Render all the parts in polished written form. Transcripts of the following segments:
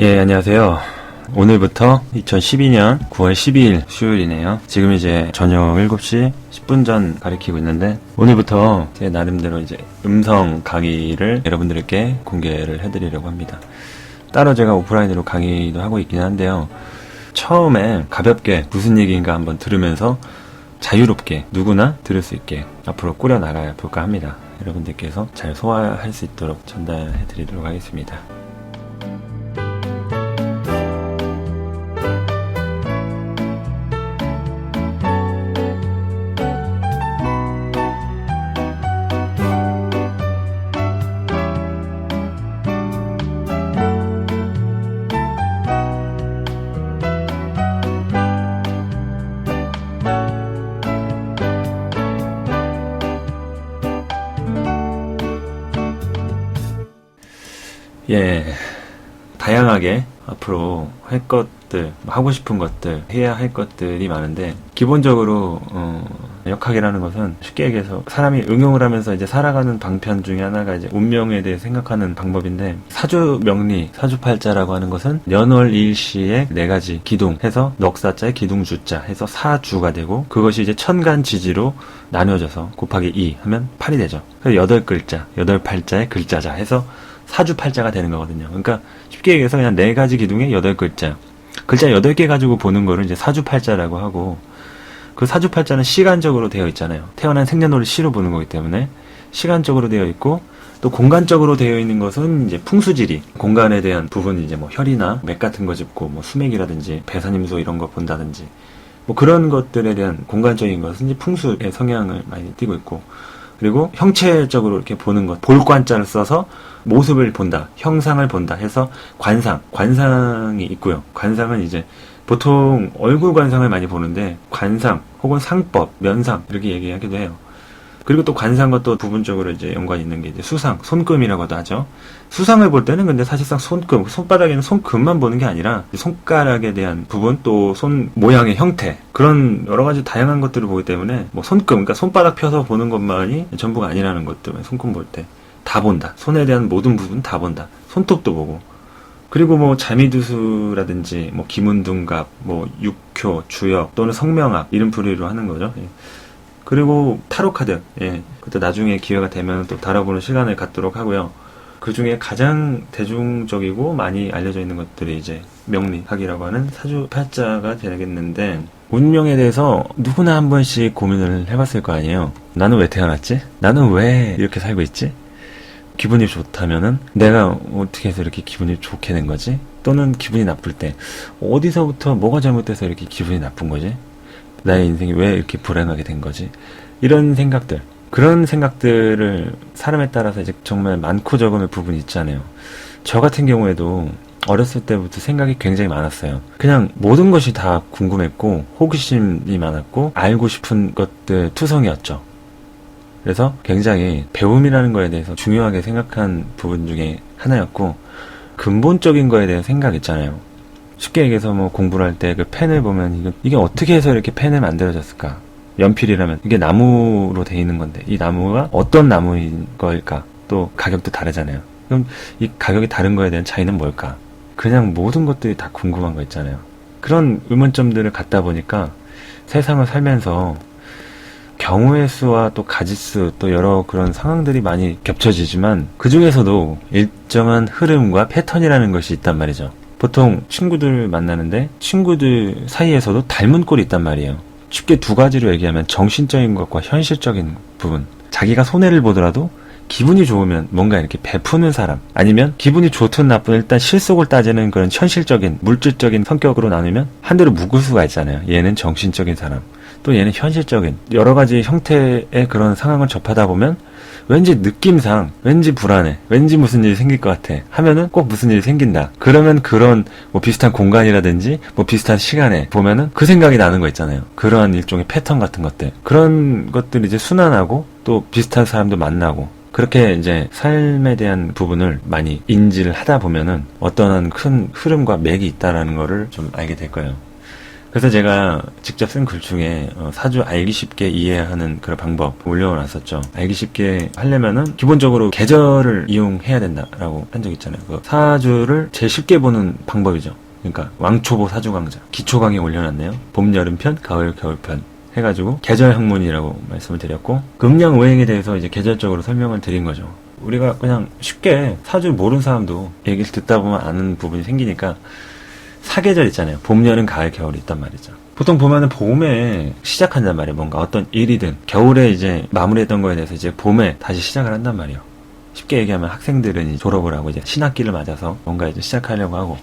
예, 안녕하세요. 오늘부터 2012년 9월 12일 수요일이네요. 지금 이제 저녁 7시 10분 전 가리키고 있는데, 오늘부터 제 나름대로 이제 음성 강의를 여러분들께 공개를 해드리려고 합니다. 따로 제가 오프라인으로 강의도 하고 있긴 한데요. 처음에 가볍게 무슨 얘기인가 한번 들으면서 자유롭게 누구나 들을 수 있게 앞으로 꾸려나가 볼까 합니다. 여러분들께서 잘 소화할 수 있도록 전달해 드리도록 하겠습니다. 예, 다양하게 앞으로 할 것들, 하고 싶은 것들, 해야 할 것들이 많은데, 기본적으로 역학이라는 것은 쉽게 얘기해서 사람이 응용을 하면서 이제 살아가는 방편 중에 하나가 이제 운명에 대해 생각하는 방법인데, 사주명리, 사주팔자라고 하는 것은 연월일시의 4가지 기둥 해서 넉사자에 기둥주자 해서 사주가 되고, 그것이 이제 천간지지로 나뉘어져서 곱하기 2 하면 8이 되죠. 그래서 8글자, 8팔자의 글자자 해서 사주팔자가 되는 거거든요. 그러니까 쉽게 얘기해서 그냥 4가지 기둥에 8글자. 글자 8개 가지고 보는 거를 이제 사주팔자라고 하고, 그 사주팔자는 시간적으로 되어 있잖아요. 태어난 생년월일 시로 보는 거기 때문에 시간적으로 되어 있고, 또 공간적으로 되어 있는 것은 이제 풍수지리, 공간에 대한 부분이 이제 뭐 혈이나 맥 같은 거 짚고, 뭐 수맥이라든지 배산임소 이런 거 본다든지, 뭐 그런 것들에 대한 공간적인 것은 이제 풍수의 성향을 많이 띠고 있고, 그리고 형체적으로 이렇게 보는 것, 볼관자를 써서 모습을 본다, 형상을 본다 해서 관상이 있고요. 관상은 이제 보통 얼굴 관상을 많이 보는데, 관상 혹은 상법, 면상 이렇게 얘기하기도 해요. 그리고 또 관상과 또 부분적으로 이제 연관이 있는 게 이제 수상, 손금이라고도 하죠. 수상을 볼 때는 근데 사실상 손금, 손바닥에는 손금만 보는 게 아니라 손가락에 대한 부분, 또 손 모양의 형태, 그런 여러 가지 다양한 것들을 보기 때문에 뭐 손금, 그러니까 손바닥 펴서 보는 것만이 전부가 아니라는 것들, 손금 볼 때 다 본다. 손에 대한 모든 부분 다 본다. 손톱도 보고. 그리고 뭐 자미두수라든지 뭐 기문둔갑, 뭐 육효, 주역 또는 성명합 이런 부류로 하는 거죠. 예. 그리고 타로카드, 예, 그때 나중에 기회가 되면 또 다뤄보는 시간을 갖도록 하고요. 그 중에 가장 대중적이고 많이 알려져 있는 것들이 이제 명리학이라고 하는 사주팔자가 되겠는데, 운명에 대해서 누구나 한 번씩 고민을 해봤을 거 아니에요. 나는 왜 태어났지? 나는 왜 이렇게 살고 있지? 기분이 좋다면은 내가 어떻게 해서 이렇게 기분이 좋게 된 거지? 또는 기분이 나쁠 때 어디서부터 뭐가 잘못돼서 이렇게 기분이 나쁜 거지? 나의 인생이 왜 이렇게 불행하게 된 거지? 이런 생각들, 그런 생각들을 사람에 따라서 이제 정말 많고 적음의 부분이 있잖아요. 저 같은 경우에도 어렸을 때부터 생각이 굉장히 많았어요. 그냥 모든 것이 다 궁금했고, 호기심이 많았고, 알고 싶은 것들 투성이었죠. 그래서 굉장히 배움이라는 거에 대해서 중요하게 생각한 부분 중에 하나였고, 근본적인 거에 대한 생각 있잖아요. 쉽게 얘기해서 뭐 공부를 할 때 그 펜을 보면 이게 어떻게 해서 이렇게 펜을 만들어졌을까? 연필이라면 이게 나무로 돼 있는 건데, 이 나무가 어떤 나무인 걸까? 또 가격도 다르잖아요. 그럼 이 가격이 다른 거에 대한 차이는 뭘까? 그냥 모든 것들이 다 궁금한 거 있잖아요. 그런 의문점들을 갖다 보니까 세상을 살면서 경우의 수와 또 가지수, 또 여러 그런 상황들이 많이 겹쳐지지만, 그 중에서도 일정한 흐름과 패턴이라는 것이 있단 말이죠. 보통 친구들 만나는데 친구들 사이에서도 닮은 꼴이 있단 말이에요. 쉽게 2가지로 얘기하면 정신적인 것과 현실적인 부분. 자기가 손해를 보더라도 기분이 좋으면 뭔가 이렇게 베푸는 사람, 아니면 기분이 좋든 나쁘든 일단 실속을 따지는 그런 현실적인 물질적인 성격으로 나누면 한대로 묶을 수가 있잖아요. 얘는 정신적인 사람, 또 얘는 현실적인 여러 가지 형태의 그런 상황을 접하다 보면 왠지 느낌상 왠지 불안해, 왠지 무슨 일이 생길 것 같아 하면은 꼭 무슨 일이 생긴다. 그러면 그런 뭐 비슷한 공간이라든지 뭐 비슷한 시간에 보면은 그 생각이 나는 거 있잖아요. 그러한 일종의 패턴 같은 것들, 그런 것들이 이제 순환하고, 또 비슷한 사람도 만나고, 그렇게 이제 삶에 대한 부분을 많이 인지를 하다 보면은 어떠한 큰 흐름과 맥이 있다라는 거를 좀 알게 될 거예요. 그래서 제가 직접 쓴 글 중에 사주 알기 쉽게 이해하는 그런 방법 올려놨었죠. 알기 쉽게 하려면은 기본적으로 계절을 이용해야 된다라고 한 적 있잖아요. 그 사주를 제일 쉽게 보는 방법이죠. 그러니까 왕초보 사주 강좌 기초 강의 올려놨네요. 봄, 여름편, 가을, 겨울편 해가지고 계절 학문이라고 말씀을 드렸고, 금량 오행에 대해서 이제 계절적으로 설명을 드린 거죠. 우리가 그냥 쉽게 사주 모르는 사람도 얘기를 듣다 보면 아는 부분이 생기니까, 사계절 있잖아요. 봄, 여름, 가을, 겨울이 있단 말이죠. 보통 보면은 봄에 시작한단 말이에요. 뭔가 어떤 일이든 겨울에 이제 마무리했던 거에 대해서 이제 봄에 다시 시작을 한단 말이에요. 쉽게 얘기하면 학생들은 이제 졸업을 하고 이제 신학기를 맞아서 뭔가 이제 시작하려고 하고,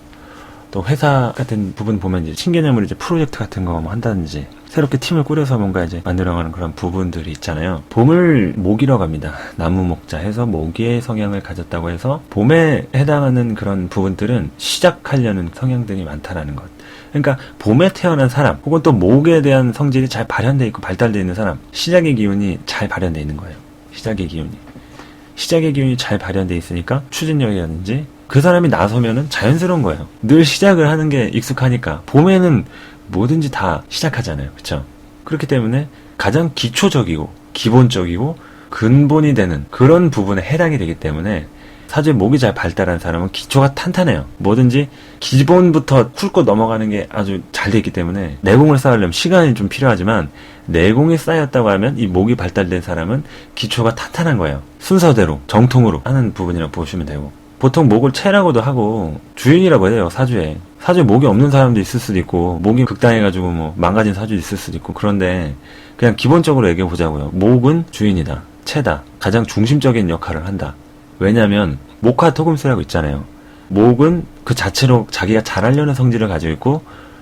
또 회사 같은 부분 보면 이제 신개념으로 이제 프로젝트 같은 거 뭐 한다든지 새롭게 팀을 꾸려서 뭔가 이제 만들어가는 그런 부분들이 있잖아요. 봄을 모기라고 합니다. 나무 목자 해서 모기의 성향을 가졌다고 해서 봄에 해당하는 그런 부분들은 시작하려는 성향들이 많다라는 것. 그러니까 봄에 태어난 사람 혹은 또 목에 대한 성질이 잘 발현되어 있고 발달되어 있는 사람, 시작의 기운이 잘 발현되어 있는 거예요. 시작의 기운이 잘 발현되어 있으니까 추진력이라든지 그 사람이 나서면은 자연스러운 거예요. 늘 시작을 하는 게 익숙하니까 봄에는 뭐든지 다 시작하잖아요. 그쵸? 그렇기 때문에 가장 기초적이고 기본적이고 근본이 되는 그런 부분에 해당이 되기 때문에 사주에 목이 잘 발달한 사람은 기초가 탄탄해요. 뭐든지 기본부터 훑고 넘어가는 게 아주 잘 돼 있기 때문에 내공을 쌓으려면 시간이 좀 필요하지만 내공이 쌓였다고 하면 이 목이 발달된 사람은 기초가 탄탄한 거예요. 순서대로 정통으로 하는 부분이라고 보시면 되고, 보통 목을 채라고도 하고 주인이라고 해요. 사주에 목이 없는 사람도 있을 수도 있고 목이 극단해가지고 뭐 망가진 사주 있을 수도 있고, 그런데 그냥 기본적으로 얘기해 보자고요. 목은 주인이다, 채다, 가장 중심적인 역할을 한다. 왜냐하면 목화토금수라고 있잖아요. 목은 그 자체로 자기가 잘하려는 성질을 가지고 있고,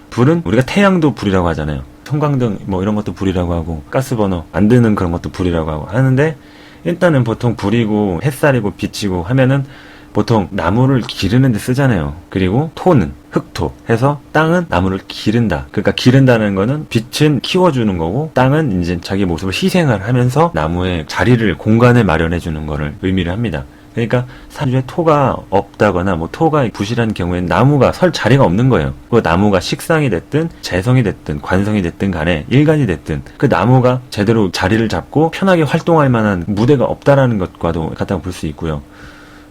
불은 우리가 태양도 불이라고 하잖아요. 형광등 뭐 이런 것도 불이라고 하고, 가스버너 만드는 그런 것도 불이라고 하고 하는데, 일단은 보통 불이고 햇살이고 빛이고 하면은 보통 나무를 기르는 데 쓰잖아요. 그리고 토는 흑토 해서 땅은 나무를 기른다. 그러니까 기른다는 거는 빛은 키워주는 거고, 땅은 이제 자기 모습을 희생을 하면서 나무의 자리를, 공간을 마련해 주는 거를 의미를 합니다. 그러니까 사주에 토가 없다거나 뭐 토가 부실한 경우에는 나무가 설 자리가 없는 거예요. 그 나무가 식상이 됐든 재성이 됐든 관성이 됐든 간에 일간이 됐든 그 나무가 제대로 자리를 잡고 편하게 활동할 만한 무대가 없다라는 것과도 같다고 볼 수 있고요.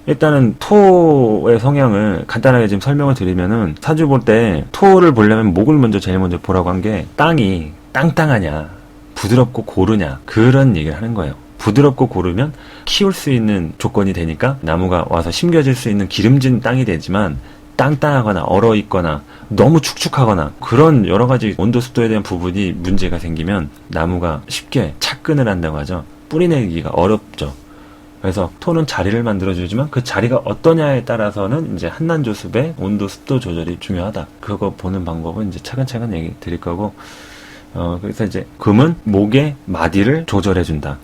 일단은 토의 성향을 간단하게 지금 설명을 드리면은, 사주 볼 때 토를 보려면 목을 제일 먼저 보라고 한 게, 땅이 땅땅하냐 부드럽고 고르냐 그런 얘기를 하는 거예요. 부드럽고 고르면 키울 수 있는 조건이 되니까 나무가 와서 심겨질 수 있는 기름진 땅이 되지만, 땅땅하거나 얼어있거나 너무 축축하거나 그런 여러가지 온도 습도에 대한 부분이 문제가 생기면 나무가 쉽게 착근을 한다고 하죠. 뿌리내기가 어렵죠. 그래서 토는 자리를 만들어주지만 그 자리가 어떠냐에 따라서는 이제 한난조습의 온도 습도 조절이 중요하다. 그거 보는 방법은 이제 차근차근 얘기 드릴 거고, 그래서 이제 금은 목의 마디를 조절해준다,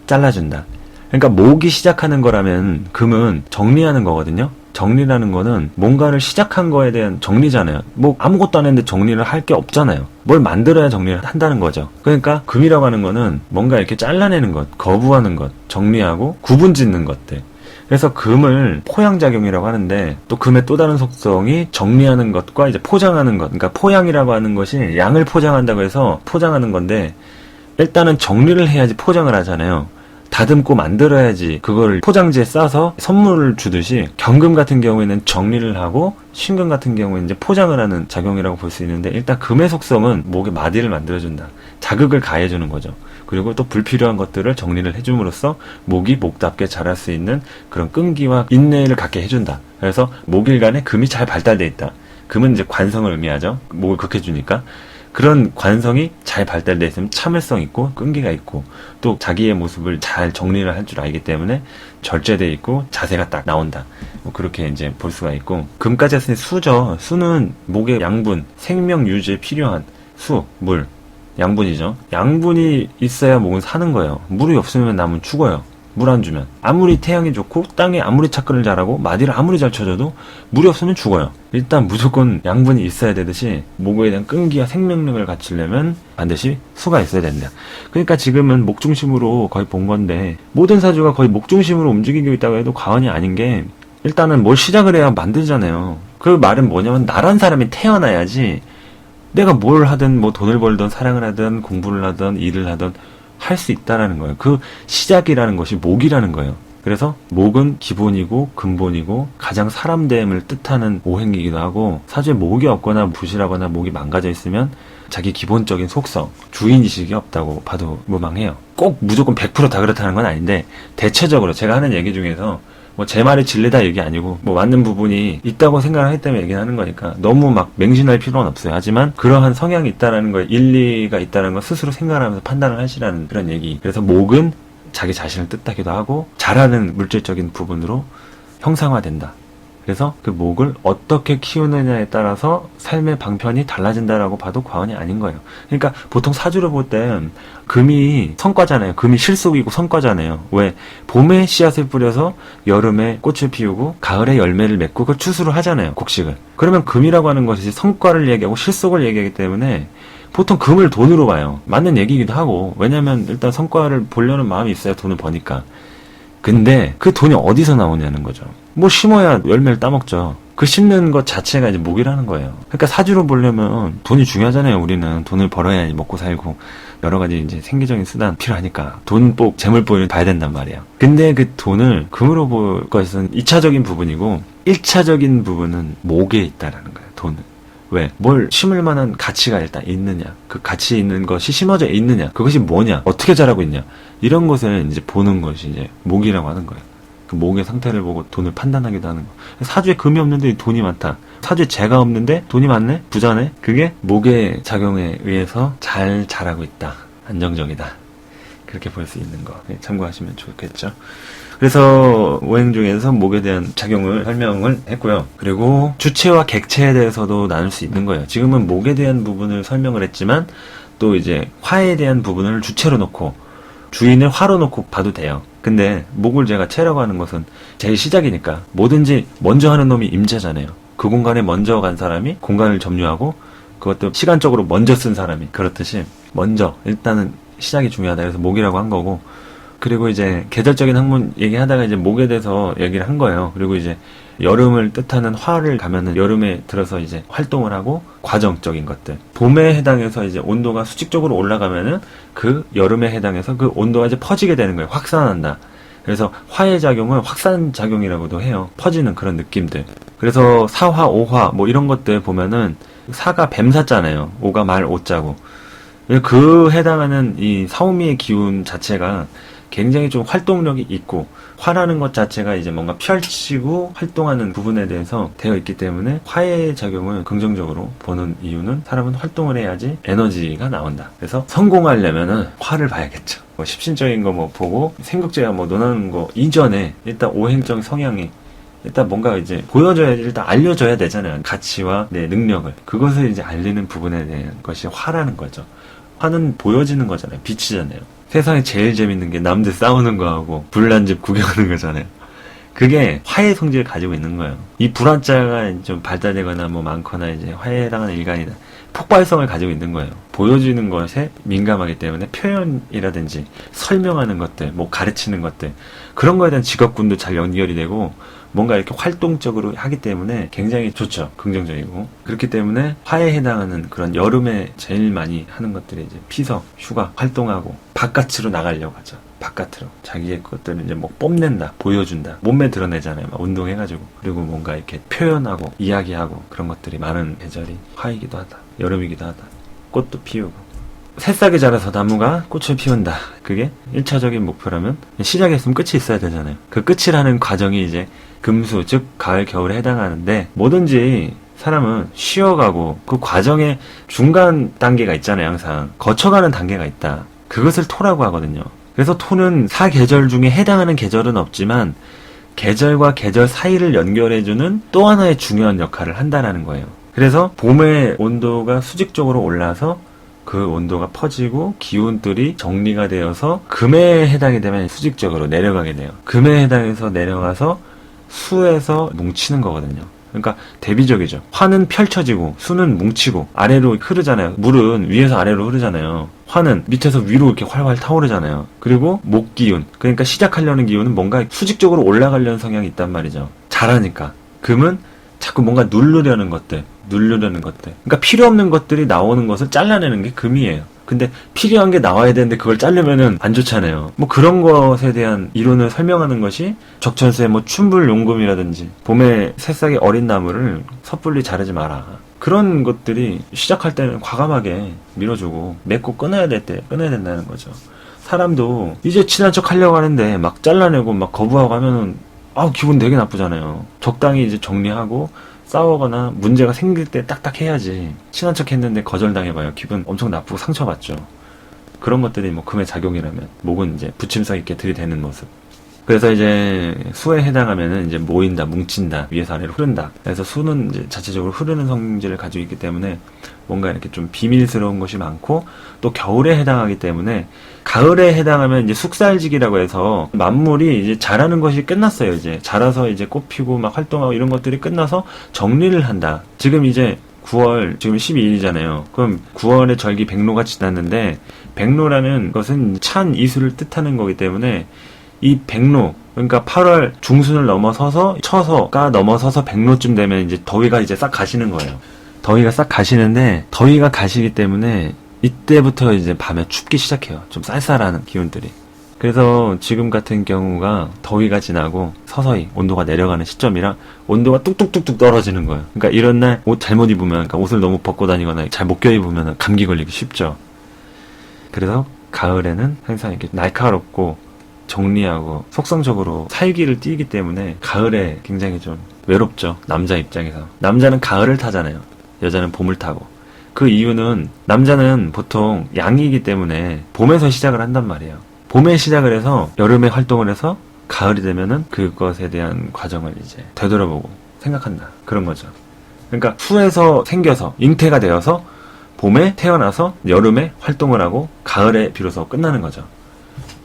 잘라준다. 그러니까 목이 시작하는 거라면 금은 정리하는 거거든요. 정리라는 거는 뭔가를 시작한 거에 대한 정리잖아요. 뭐 아무것도 안 했는데 정리를 할 게 없잖아요. 뭘 만들어야 정리를 한다는 거죠. 그러니까 금이라고 하는 거는 뭔가 이렇게 잘라내는 것, 거부하는 것, 정리하고 구분 짓는 것들. 그래서 금을 포양작용이라고 하는데, 또 금의 또 다른 속성이 정리하는 것과 이제 포장하는 것. 그러니까 포양이라고 하는 것이 양을 포장한다고 해서 포장하는 건데, 일단은 정리를 해야지 포장을 하잖아요. 다듬고 만들어야지 그걸 포장지에 싸서 선물을 주듯이, 경금 같은 경우에는 정리를 하고 신금 같은 경우에는 이제 포장을 하는 작용이라고 볼 수 있는데, 일단 금의 속성은 목에 마디를 만들어준다. 자극을 가해주는 거죠. 그리고 또 불필요한 것들을 정리를 해줌으로써 목이 목답게 자랄 수 있는 그런 끈기와 인내를 갖게 해준다. 그래서 목일간에 금이 잘 발달되어 있다. 금은 이제 관성을 의미하죠. 목을 극해주니까. 그런 관성이 잘 발달되어 있으면 참을성 있고 끈기가 있고, 또 자기의 모습을 잘 정리를 할 줄 알기 때문에 절제되어 있고 자세가 딱 나온다. 뭐 그렇게 이제 볼 수가 있고, 금까지 했으니 수죠. 수는 목의 양분, 생명 유지에 필요한 수, 물, 양분이죠. 양분이 있어야 목은 사는 거예요. 물이 없으면 나무는 죽어요. 물 안 주면. 아무리 태양이 좋고 땅에 아무리 착근을 잘하고 마디를 아무리 잘 쳐줘도 물이 없으면 죽어요. 일단 무조건 양분이 있어야 되듯이 목에 대한 끈기와 생명력을 갖추려면 반드시 수가 있어야 된다. 그러니까 지금은 목 중심으로 거의 본 건데, 모든 사주가 거의 목 중심으로 움직이고 있다고 해도 과언이 아닌 게, 일단은 뭘 시작을 해야 만들잖아요. 그 말은 뭐냐면 나란 사람이 태어나야지 내가 뭘 하든 뭐 돈을 벌든 사랑을 하든 공부를 하든 일을 하든 할 수 있다라는 거예요. 그 시작이라는 것이 목이라는 거예요. 그래서 목은 기본이고 근본이고 가장 사람됨을 뜻하는 오행이기도 하고, 사주에 목이 없거나 부실하거나 목이 망가져 있으면 자기 기본적인 속성, 주인의식이 없다고 봐도 무방해요. 꼭 무조건 100% 다 그렇다는 건 아닌데, 대체적으로 제가 하는 얘기 중에서 뭐 제 말이 진리다 얘기 아니고 뭐 맞는 부분이 있다고 생각을 하기 때문에 얘기하는 거니까 너무 막 맹신할 필요는 없어요. 하지만 그러한 성향이 있다라는 거에 일리가 있다는 걸 스스로 생각하면서 판단을 하시라는 그런 얘기. 그래서 목은 자기 자신을 뜻하기도 하고 잘하는 물질적인 부분으로 형상화된다. 그래서 그 목을 어떻게 키우느냐에 따라서 삶의 방편이 달라진다라고 봐도 과언이 아닌 거예요. 그러니까 보통 사주를 볼 때 금이 성과잖아요. 금이 실속이고 성과잖아요. 왜? 봄에 씨앗을 뿌려서 여름에 꽃을 피우고 가을에 열매를 맺고 그걸 추수를 하잖아요. 곡식을. 그러면 금이라고 하는 것이 성과를 얘기하고 실속을 얘기하기 때문에 보통 금을 돈으로 봐요. 맞는 얘기이기도 하고, 왜냐면 일단 성과를 보려는 마음이 있어야 돈을 버니까. 근데 그 돈이 어디서 나오냐는 거죠. 뭐 심어야 열매를 따먹죠. 그 심는 것 자체가 이제 목이라는 거예요. 그러니까 사주로 보려면 돈이 중요하잖아요. 우리는 돈을 벌어야 먹고 살고 여러 가지 이제 생계적인 수단 필요하니까 돈복, 재물복을 봐야 된단 말이에요. 근데 그 돈을 금으로 볼 것은 2차적인 부분이고 1차적인 부분은 목에 있다라는 거예요. 돈은. 왜? 뭘 심을 만한 가치가 일단 있느냐, 그 가치 있는 것이 심어져 있느냐, 그것이 뭐냐, 어떻게 자라고 있냐, 이런 것을 이제 보는 것이 이제 목이라고 하는 거예요. 그 목의 상태를 보고 돈을 판단하기도 하는 거. 사주에 금이 없는데 돈이 많다, 사주에 재가 없는데 돈이 많네, 부자네, 그게 목의 작용에 의해서 잘 자라고 있다, 안정적이다, 그렇게 볼 수 있는 거 참고하시면 좋겠죠. 그래서 오행 중에서 목에 대한 작용을 설명을 했고요. 그리고 주체와 객체에 대해서도 나눌 수 있는 거예요. 지금은 목에 대한 부분을 설명을 했지만 또 이제 화에 대한 부분을 주체로 놓고 주인을 화로 놓고 봐도 돼요. 근데 목을 제가 체라고 하는 것은 제일 시작이니까 뭐든지 먼저 하는 놈이 임자잖아요. 그 공간에 먼저 간 사람이 공간을 점유하고 그것도 시간적으로 먼저 쓴 사람이, 그렇듯이 먼저 일단은 시작이 중요하다. 그래서 목이라고 한 거고, 그리고 이제 계절적인 학문 얘기하다가 이제 목에 대해서 얘기를 한 거예요. 그리고 이제 여름을 뜻하는 화를 가면은 여름에 들어서 이제 활동을 하고 과정적인 것들. 봄에 해당해서 이제 온도가 수직적으로 올라가면은 그 여름에 해당해서 그 온도가 이제 퍼지게 되는 거예요. 확산한다. 그래서 화의 작용을 확산작용이라고도 해요. 퍼지는 그런 느낌들. 그래서 사화, 오화 뭐 이런 것들 보면은 사가 뱀사자잖아요. 오가 말 오자고. 그 해당하는 이 사오미의 기운 자체가 굉장히 좀 활동력이 있고, 화라는 것 자체가 이제 뭔가 펼치고 활동하는 부분에 대해서 되어 있기 때문에 화의 작용을 긍정적으로 보는 이유는 사람은 활동을 해야지 에너지가 나온다. 그래서 성공하려면은 화를 봐야겠죠. 뭐 십신적인 거 뭐 보고 생국제가 뭐 논하는 거 이전에 일단 오행적 성향이 일단 뭔가 이제 보여줘야지, 일단 알려줘야 되잖아요. 가치와 내 능력을. 그것을 이제 알리는 부분에 대한 것이 화라는 거죠. 화는 보여지는 거잖아요. 빛이잖아요. 세상에 제일 재밌는 게 남들 싸우는 거하고 불난 집 구경하는 거잖아요. 그게 화의 성질을 가지고 있는 거예요. 이 불화자가 좀 발달되거나 뭐 많거나 이제 화에 해당하는 일간이다. 폭발성을 가지고 있는 거예요. 보여주는 것에 민감하기 때문에 표현이라든지 설명하는 것들, 뭐 가르치는 것들, 그런 거에 대한 직업군도 잘 연결이 되고 뭔가 이렇게 활동적으로 하기 때문에 굉장히 좋죠. 긍정적이고. 그렇기 때문에 화에 해당하는 그런 여름에 제일 많이 하는 것들이 이제 피서, 휴가, 활동하고 바깥으로 나가려고 하죠. 바깥으로. 자기의 것들을 이제 뭐 뽐낸다, 보여준다. 몸매 드러내잖아요. 막 운동해가지고. 그리고 뭔가 이렇게 표현하고, 이야기하고 그런 것들이 많은 계절이 화이기도 하다. 여름이기도 하다. 꽃도 피우고. 새싹이 자라서 나무가 꽃을 피운다. 그게 1차적인 목표라면 시작했으면 끝이 있어야 되잖아요. 그 끝이라는 과정이 이제 금수, 즉 가을, 겨울에 해당하는데, 뭐든지 사람은 쉬어가고 그 과정에 중간 단계가 있잖아요. 항상 거쳐가는 단계가 있다. 그것을 토라고 하거든요. 그래서 토는 사계절 중에 해당하는 계절은 없지만 계절과 계절 사이를 연결해주는 또 하나의 중요한 역할을 한다는 거예요. 그래서 봄의 온도가 수직적으로 올라서 그 온도가 퍼지고 기운들이 정리가 되어서 금에 해당이 되면 수직적으로 내려가게 돼요. 금에 해당해서 내려가서 수에서 뭉치는 거거든요. 그러니까 대비적이죠. 화는 펼쳐지고 수는 뭉치고 아래로 흐르잖아요. 물은 위에서 아래로 흐르잖아요. 화는 밑에서 위로 이렇게 활활 타오르잖아요. 그리고 목 기운, 그러니까 시작하려는 기운은 뭔가 수직적으로 올라가려는 성향이 있단 말이죠. 잘하니까. 금은 자꾸 뭔가 누르려는 것들. 그러니까 필요 없는 것들이 나오는 것을 잘라내는 게 금이에요. 근데 필요한 게 나와야 되는데 그걸 자르면은 안 좋잖아요. 뭐 그런 것에 대한 이론을 설명하는 것이 적천수의 뭐 춘불용금이라든지 봄에 새싹이 어린 나무를 섣불리 자르지 마라. 그런 것들이 시작할 때는 과감하게 밀어주고 맺고 끊어야 될 때 끊어야 된다는 거죠. 사람도 이제 친한 척 하려고 하는데 막 잘라내고 막 거부하고 하면은 기분 되게 나쁘잖아요. 적당히 이제 정리하고 싸우거나 문제가 생길 때 딱딱 해야지. 친한 척 했는데 거절당해봐요. 기분 엄청 나쁘고 상처받죠. 그런 것들이 뭐 금의 작용이라면 목은 이제 부침성 있게 들이대는 모습. 그래서 이제 수에 해당하면은 이제 모인다, 뭉친다, 위에서 아래로 흐른다. 그래서 수는 이제 자체적으로 흐르는 성질을 가지고 있기 때문에 뭔가 이렇게 좀 비밀스러운 것이 많고, 또 겨울에 해당하기 때문에 가을에 해당하면 이제 숙살지기라고 해서 만물이 이제 자라는 것이 끝났어요. 이제 자라서 이제 꽃 피고 막 활동하고 이런 것들이 끝나서 정리를 한다. 지금 이제 9월, 지금 12일이잖아요. 그럼 9월에 절기 백로가 지났는데, 백로라는 것은 찬 이수를 뜻하는 거기 때문에 이 백로, 그러니까 8월 중순을 넘어서서 처서가 넘어서서 백로쯤 되면 이제 더위가 이제 싹 가시는 거예요. 더위가 싹 가시는데, 더위가 가시기 때문에 이때부터 이제 밤에 춥기 시작해요. 좀 쌀쌀한 기운들이. 그래서 지금 같은 경우가 더위가 지나고 서서히 온도가 내려가는 시점이라 온도가 뚝뚝뚝뚝 떨어지는 거예요. 그러니까 이런 날 옷 잘못 입으면, 그러니까 옷을 너무 벗고 다니거나 잘 못 껴입으면 감기 걸리기 쉽죠. 그래서 가을에는 항상 이렇게 날카롭고 정리하고 속성적으로 살기를 띠기 때문에 가을에 굉장히 좀 외롭죠. 남자 입장에서. 남자는 가을을 타잖아요. 여자는 봄을 타고. 그 이유는 남자는 보통 양이기 때문에 봄에서 시작을 한단 말이에요. 봄에 시작을 해서 여름에 활동을 해서 가을이 되면은 그것에 대한 과정을 이제 되돌아보고 생각한다. 그런 거죠. 그러니까 수에서 생겨서 잉태가 되어서 봄에 태어나서 여름에 활동을 하고 가을에 비로소 끝나는 거죠.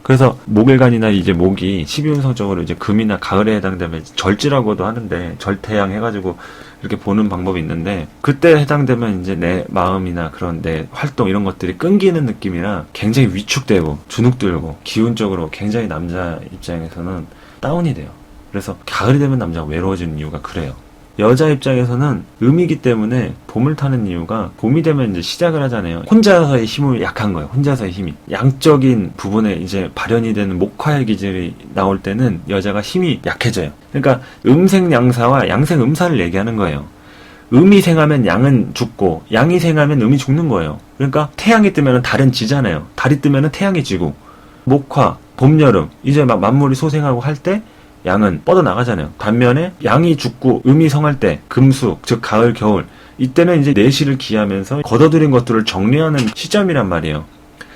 그래서 목일간이나 이제 목이 12운성적으로 이제 금이나 가을에 해당되면 절지라고도 하는데, 절태양 해가지고 이렇게 보는 방법이 있는데, 그때 해당되면 이제 내 마음이나 그런 내 활동 이런 것들이 끊기는 느낌이라 굉장히 위축되고 주눅들고 기운적으로 굉장히 남자 입장에서는 다운이 돼요. 그래서 가을이 되면 남자가 외로워지는 이유가 그래요. 여자 입장에서는 음이기 때문에 봄을 타는 이유가, 봄이 되면 이제 시작을 하잖아요. 혼자서의 힘이 약한 거예요. 혼자서의 힘이. 양적인 부분에 이제 발현이 되는 목화의 기질이 나올 때는 여자가 힘이 약해져요. 그러니까 음생양사와 양생음사를 얘기하는 거예요. 음이 생하면 양은 죽고, 양이 생하면 음이 죽는 거예요. 그러니까 태양이 뜨면 달은 지잖아요. 달이 뜨면 태양이 지고, 목화, 봄, 여름, 이제 막 만물이 소생하고 할 때 양은 뻗어나가잖아요. 반면에 양이 죽고 음이 성할 때, 금수, 즉 가을, 겨울, 이때는 이제 내실을 기하면서 걷어들인 것들을 정리하는 시점이란 말이에요.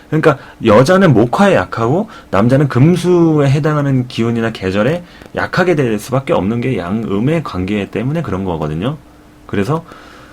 그러니까 여자는 목화에 약하고 남자는 금수에 해당하는 기운이나 계절에 약하게 될 수밖에 없는 게 양음의 관계 때문에 그런 거거든요. 그래서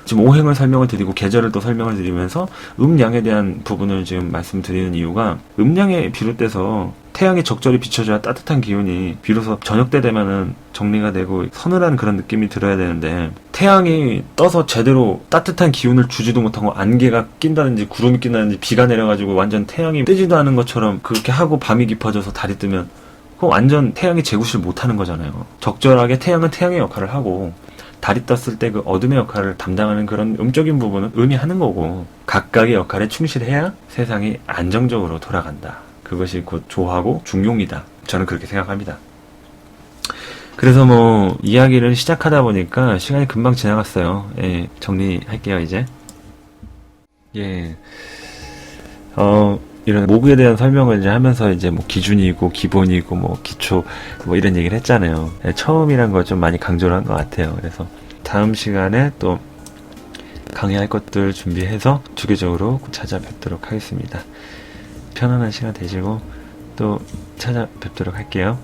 지금 오행을 설명을 드리고 계절을 또 설명을 드리면서 음양에 대한 부분을 지금 말씀드리는 이유가, 음양에 비롯돼서 태양이 적절히 비춰줘야 따뜻한 기운이 비로소 저녁 때 되면은 정리가 되고 서늘한 그런 느낌이 들어야 되는데, 태양이 떠서 제대로 따뜻한 기운을 주지도 못하고 안개가 낀다든지 구름이 낀다든지 비가 내려가지고 완전 태양이 뜨지도 않은 것처럼 그렇게 하고 밤이 깊어져서 달이 뜨면 그거 완전 태양이 제구실 못하는 거잖아요. 적절하게 태양은 태양의 역할을 하고, 달이 떴을 때 그 어둠의 역할을 담당하는 그런 음적인 부분은 음이 하는 거고, 각각의 역할에 충실해야 세상이 안정적으로 돌아간다. 그것이 곧 조하고 중용이다. 저는 그렇게 생각합니다. 그래서 뭐 이야기를 시작하다 보니까 시간이 금방 지나갔어요. 예, 정리할게요 이제. 예, 이런 모구에 대한 설명을 이제 하면서 이제 뭐 기준이고 기본이고 뭐 기초 뭐 이런 얘기를 했잖아요. 예, 처음이란 걸 좀 많이 강조를 한 것 같아요. 그래서 다음 시간에 또 강의할 것들 준비해서 주기적으로 찾아뵙도록 하겠습니다. 편안한 시간 되시고 또 찾아뵙도록 할게요.